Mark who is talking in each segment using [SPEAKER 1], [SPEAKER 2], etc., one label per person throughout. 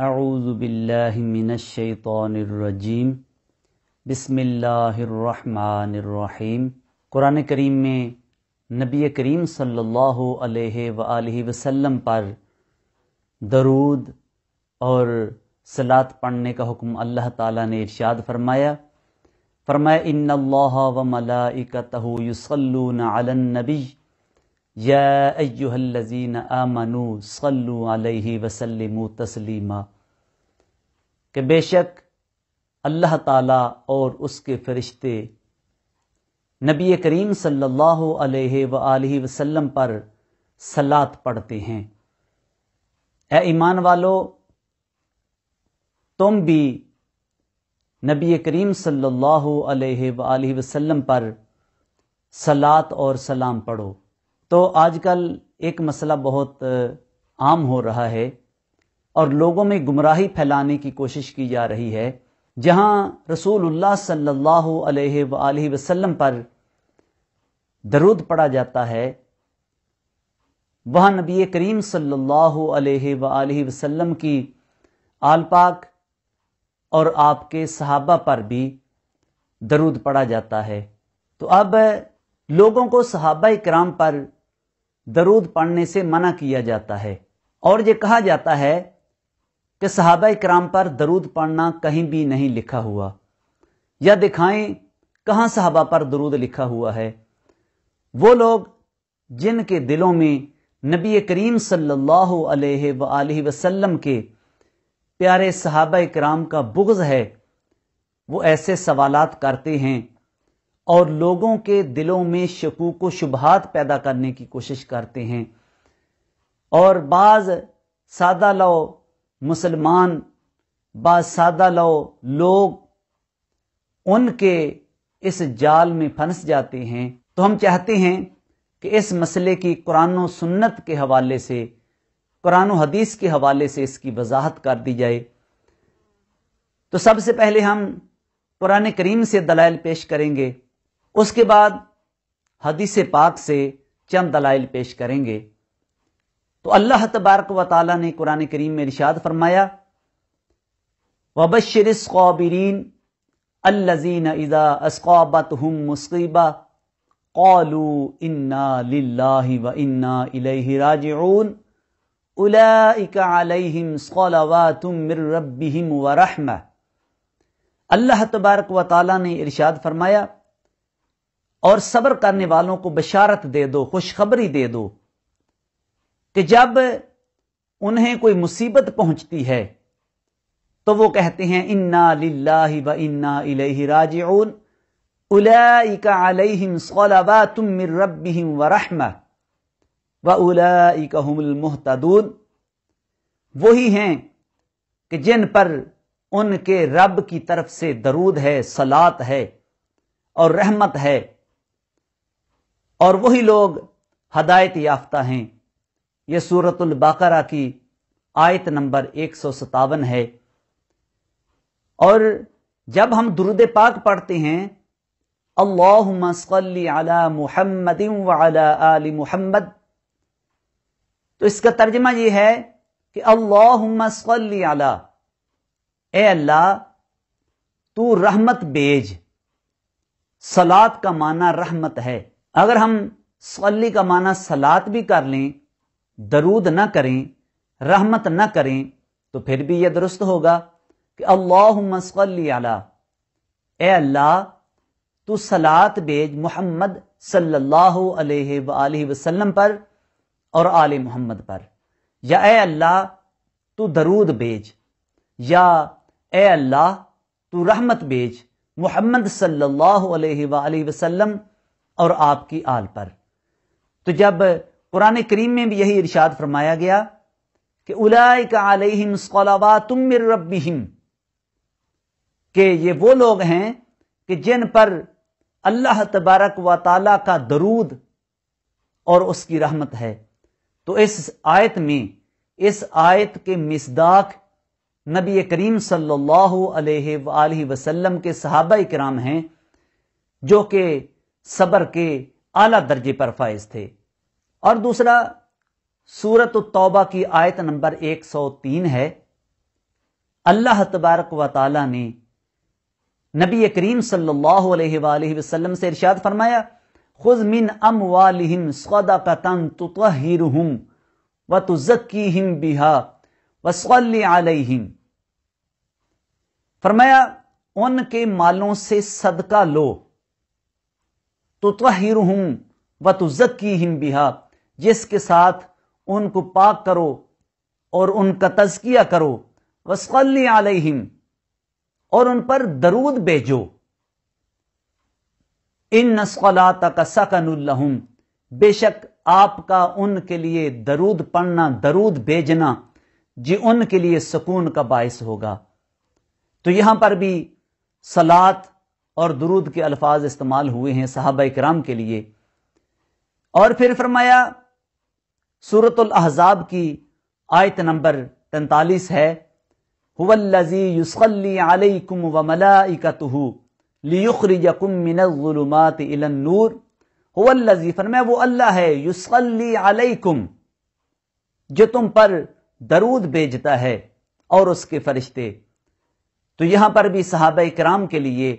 [SPEAKER 1] اعوذ باللہ من الشیطان الرجیم بسم اللہ الرحمن الرحیم۔ قرآن کریم میں نبی کریم صلی اللہ علیہ وآلہ وسلم پر درود اور صلاۃ پڑھنے کا حکم اللہ تعالیٰ نے ارشاد فرمایا ان اللہ و ملائکتہ یصلون علی النبی یا ایہا الذین آمنوا صلوا علیہ وسلموا تسلیما، کہ بے شک اللہ تعالیٰ اور اس کے فرشتے نبی کریم صلی اللہ علیہ وآلہ وسلم پر صلاۃ پڑھتے ہیں۔ اے ایمان والو، تم بھی نبی کریم صلی اللہ علیہ وآلہ وسلم پر صلاۃ اور سلام پڑھو۔ تو آج کل ایک مسئلہ بہت عام ہو رہا ہے اور لوگوں میں گمراہی پھیلانے کی کوشش کی جا رہی ہے، جہاں رسول اللہ صلی اللہ علیہ وآلہ وسلم پر درود پڑھا جاتا ہے، وہاں نبی کریم صلی اللہ علیہ وآلہ وسلم کی آل پاک اور آپ کے صحابہ پر بھی درود پڑھا جاتا ہے۔ تو اب لوگوں کو صحابہ کرام پر درود پڑھنے سے منع کیا جاتا ہے، اور یہ کہا جاتا ہے کہ صحابہ کرام پر درود پڑھنا کہیں بھی نہیں لکھا ہوا، یا دکھائیں کہاں صحابہ پر درود لکھا ہوا ہے۔ وہ لوگ جن کے دلوں میں نبی کریم صلی اللہ علیہ وآلہ وسلم کے پیارے صحابہ کرام کا بغض ہے، وہ ایسے سوالات کرتے ہیں اور لوگوں کے دلوں میں شکوک و شبہات پیدا کرنے کی کوشش کرتے ہیں، اور بعض سادہ لو مسلمان، بعض سادہ لو لوگ ان کے اس جال میں پھنس جاتے ہیں۔ تو ہم چاہتے ہیں کہ اس مسئلے کی قرآن و سنت کے حوالے سے، قرآن و حدیث کے حوالے سے اس کی وضاحت کر دی جائے۔ تو سب سے پہلے ہم قرآن کریم سے دلائل پیش کریں گے، اس کے بعد حدیث پاک سے چند دلائل پیش کریں گے۔ تو اللہ تبارک و تعالیٰ نے قرآن کریم میں ارشاد فرمایا وَبَشِّرِ الصَّابِرِينَ الَّذِينَ إِذَا أَصَابَتْهُمْ مُصِیبَةٌ قَالُوا إِنَّا لِلَّهِ وَإِنَّا إِلَیْهِ رَاجِعُونَ أُولَئِکَ عَلَیْہِمْ صَلَوَاتٌ مِّن رَّبِّہِمْ وَرَحْمَةٌ۔ اللہ تبارک و تعالیٰ نے ارشاد فرمایا، اور صبر کرنے والوں کو بشارت دے دو، خوشخبری دے دو کہ جب انہیں کوئی مصیبت پہنچتی ہے تو وہ کہتے ہیں انا للہ و انا الیہ راجعون اولئک علیہم صلوات من ربہم ورحمہ واولئک هم المہتدون۔ وہی ہیں کہ جن پر ان کے رب کی طرف سے درود ہے، صلاۃ ہے اور رحمت ہے، اور وہی لوگ ہدایت یافتہ ہیں۔ یہ سورۃ البقرہ کی آیت نمبر 157 ہے۔ اور جب ہم درود پاک پڑھتے ہیں اللہم صلی علی محمد وعلی آل محمد، تو اس کا ترجمہ یہ ہے کہ اللہم صلی علی، اے اللہ تو رحمت بیج۔ صلاۃ کا معنی رحمت ہے۔ اگر ہم صلی کا معنی صلاۃ بھی کر لیں، درود نہ کریں، رحمت نہ کریں، تو پھر بھی یہ درست ہوگا کہ اللہم صلی علی، اے اللہ تو صلاۃ بیج محمد صلی اللہ علیہ وآلہ وسلم پر اور آل محمد پر، یا اے اللہ تو درود بیج، یا اے اللہ تو رحمت بیج محمد صلی اللہ علیہ وآلہ وسلم اور آپ کی آل پر۔ تو جب قرآن کریم میں بھی یہی ارشاد فرمایا گیا کہ اولئک علیہم صلوات من ربہم، کہ یہ وہ لوگ ہیں کہ جن پر اللہ تبارک و تعالیٰ کا درود اور اس کی رحمت ہے۔ تو اس آیت میں، اس آیت کے مصداق نبی کریم صلی اللہ علیہ وآلہ وسلم کے صحابہ کرام ہیں، جو کہ صبر کے اعلیٰ درجے پر فائز تھے۔ اور دوسرا سورۃ التوبہ کی آیت نمبر 103 ہے اللہ تبارک و تعالی نے نبی کریم صلی اللہ علیہ وآلہ وسلم سے ارشاد فرمایا، خذ من اموالہم صدقۃ تطہرہم وتزکیہم بہا وصلی علیہم، فرمایا ان کے مالوں سے صدقہ لو، تطہرہم وتزکیہم بہا، جس کے ساتھ ان کو پاک کرو اور ان کا تزکیہ کرو، وصلی علیہم، اور ان پر درود بھیجو، ان صلاتک سکن لہم، بے شک آپ کا ان کے لیے درود پڑھنا، درود بھیجنا جی ان کے لیے سکون کا باعث ہوگا۔ تو یہاں پر بھی صلات اور درود کے الفاظ استعمال ہوئے ہیں صحابہ کرام کے لیے۔ اور پھر فرمایا سورۃ الاحزاب کی آیت نمبر 43 ہے، هو الذی یصلی علیکم وملائکتہ لیخرجکم من الظلمات الی النور، هو الذی، فرمایا وہ اللہ ہے، یصلی علیکم، جو تم پر درود بھیجتا ہے، اور اس کے فرشتے۔ تو یہاں پر بھی صحابہ کرام کے لیے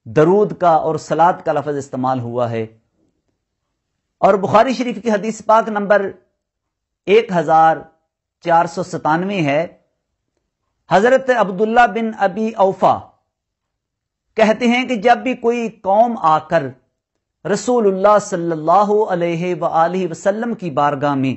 [SPEAKER 1] درود کا اور صلات کا لفظ استعمال ہوا ہے۔ اور بخاری شریف کی حدیث پاک نمبر 1497 ہے، حضرت عبداللہ بن ابی اوفا کہتے ہیں کہ جب بھی کوئی قوم آ کر رسول اللہ صلی اللہ علیہ وآلہ وسلم کی بارگاہ میں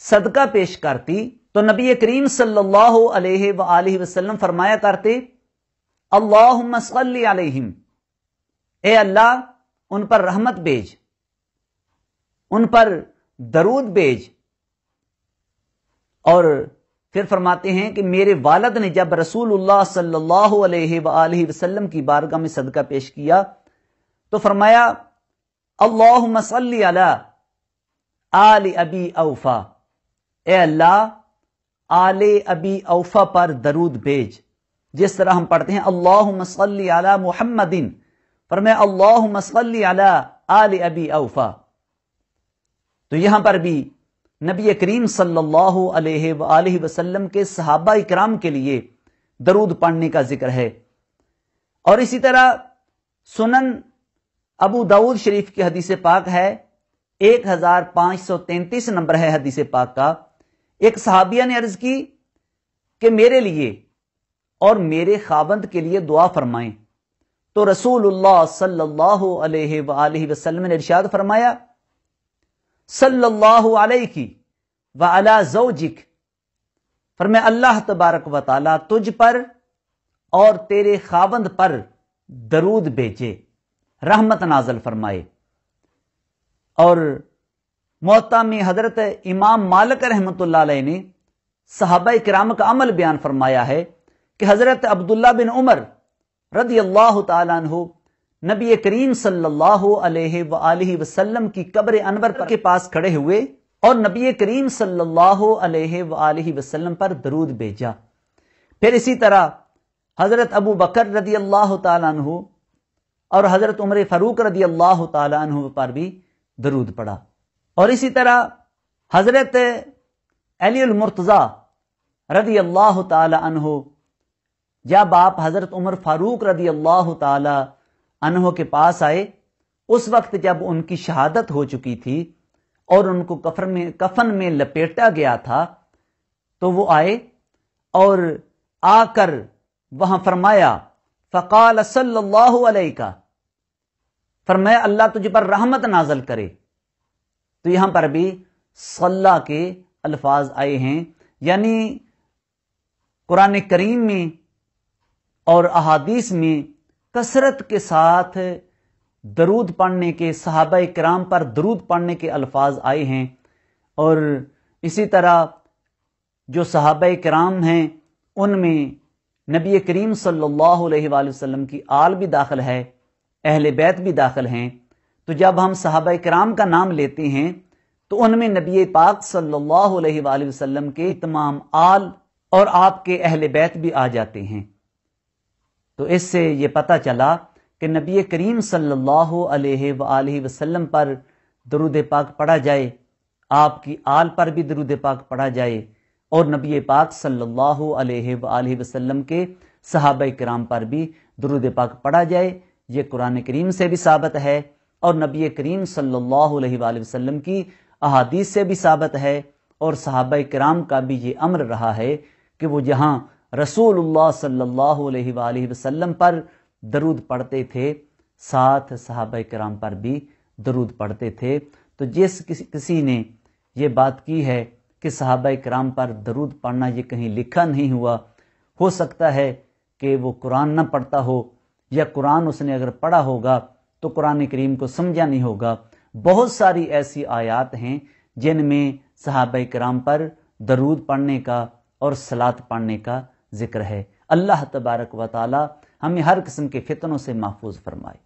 [SPEAKER 1] صدقہ پیش کرتی تو نبی کریم صلی اللہ علیہ وآلہ وسلم فرمایا کرتے، اللہم صلی علیہم، اے اللہ ان پر رحمت بھیج، ان پر درود بھیج۔ اور پھر فرماتے ہیں کہ میرے والد نے جب رسول اللہ صلی اللہ علیہ وآلہ وسلم کی بارگاہ میں صدقہ پیش کیا تو فرمایا، اللہم صلی علی آل ابی اوفا، اے اللہ آل ابی اوفا پر درود بھیج، جس طرح ہم پڑھتے ہیں اللہم صلی علی محمد، فرمایا اللہم صلی علی آل ابی اوفا۔ تو یہاں پر بھی نبی کریم صلی اللہ علیہ وآلہ وسلم کے صحابہ اکرام کے لیے درود پڑھنے کا ذکر ہے۔ اور اسی طرح سنن ابو داؤد شریف کی حدیث پاک ہے، 1533 نمبر ہے حدیث پاک کا، ایک صحابیہ نے عرض کی کہ میرے لیے اور میرے خاوند کے لیے دعا فرمائیں، تو رسول اللہ صلی اللہ علیہ وآلہ وسلم نے ارشاد فرمایا، صلی اللہ علیہ وعلی زوجک، فرمایا اللہ تبارک و تعالی تجھ پر اور تیرے خاوند پر درود بھیجے، رحمت نازل فرمائے۔ اور موطا میں حضرت امام مالک رحمۃ اللہ علیہ نے صحابہ کرام کا عمل بیان فرمایا ہے کہ حضرت عبداللہ بن عمر رضی اللہ تعالیٰ عنہ نبی کریم صلی اللہ علیہ وآلہ وسلم کی قبر انور کے پاس کھڑے ہوئے اور نبی کریم صلی اللہ علیہ وآلہ وسلم پر درود بھیجا۔ پھر اسی طرح حضرت ابو بکر رضی اللہ تعالیٰ عنہ اور حضرت عمر فاروق رضی اللہ تعالیٰ عنہ پر بھی درود پڑا۔ اور اسی طرح حضرت علی المرتضیٰ رضی اللہ تعالیٰ عنہ جب آپ حضرت عمر فاروق رضی اللہ تعالیٰ عنہ کے پاس آئے، اس وقت جب ان کی شہادت ہو چکی تھی اور ان کو کفن میں لپیٹا گیا تھا، تو وہ آئے اور آ کر وہاں فرمایا، فقال صلی اللہ علیہ، فرمایا اللہ تجھ پر رحمت نازل کرے۔ تو یہاں پر بھی صلی کے الفاظ آئے ہیں، یعنی قرآن کریم میں اور احادیث میں کثرت کے ساتھ درود پڑھنے کے، صحابہ کرام پر درود پڑھنے کے الفاظ آئے ہیں۔ اور اسی طرح جو صحابہ کرام ہیں ان میں نبی کریم صلی اللہ علیہ وآلہ وسلم کی آل بھی داخل ہے، اہل بیت بھی داخل ہیں۔ تو جب ہم صحابہ کرام کا نام لیتے ہیں تو ان میں نبی پاک صلی اللہ علیہ وآلہ وسلم کے تمام آل اور آپ کے اہل بیت بھی آ جاتے ہیں۔ تو اس سے یہ پتہ چلا کہ نبی کریم صلی اللہ علیہ وآلہ وسلم پر درود پاک پڑھا جائے، آپ کی آل پر بھی درود پاک پڑھا جائے، اور نبی پاک صلی اللہ علیہ وآلہ وسلم کے صحابہ کرام پر بھی درود پاک پڑھا جائے، یہ قرآن کریم سے بھی ثابت ہے اور نبی کریم صلی اللہ علیہ وآلہ وسلم کی احادیث سے بھی ثابت ہے، اور صحابہ کرام کا بھی یہ امر رہا ہے کہ وہ جہاں رسول اللہ صلی اللہ علیہ وآلہ وسلم پر درود پڑھتے تھے ساتھ صحابہ کرام پر بھی درود پڑھتے تھے۔ تو جس کسی نے یہ بات کی ہے کہ صحابہ کرام پر درود پڑھنا یہ کہیں لکھا نہیں ہوا، ہو سکتا ہے کہ وہ قرآن نہ پڑھتا ہو، یا قرآن اس نے اگر پڑھا ہوگا تو قرآن کریم کو سمجھا نہیں ہوگا۔ بہت ساری ایسی آیات ہیں جن میں صحابہ کرام پر درود پڑھنے کا اور صلاۃ پڑھنے کا ذکر ہے۔ اللہ تبارک و تعالی ہمیں ہر قسم کے فتنوں سے محفوظ فرمائے۔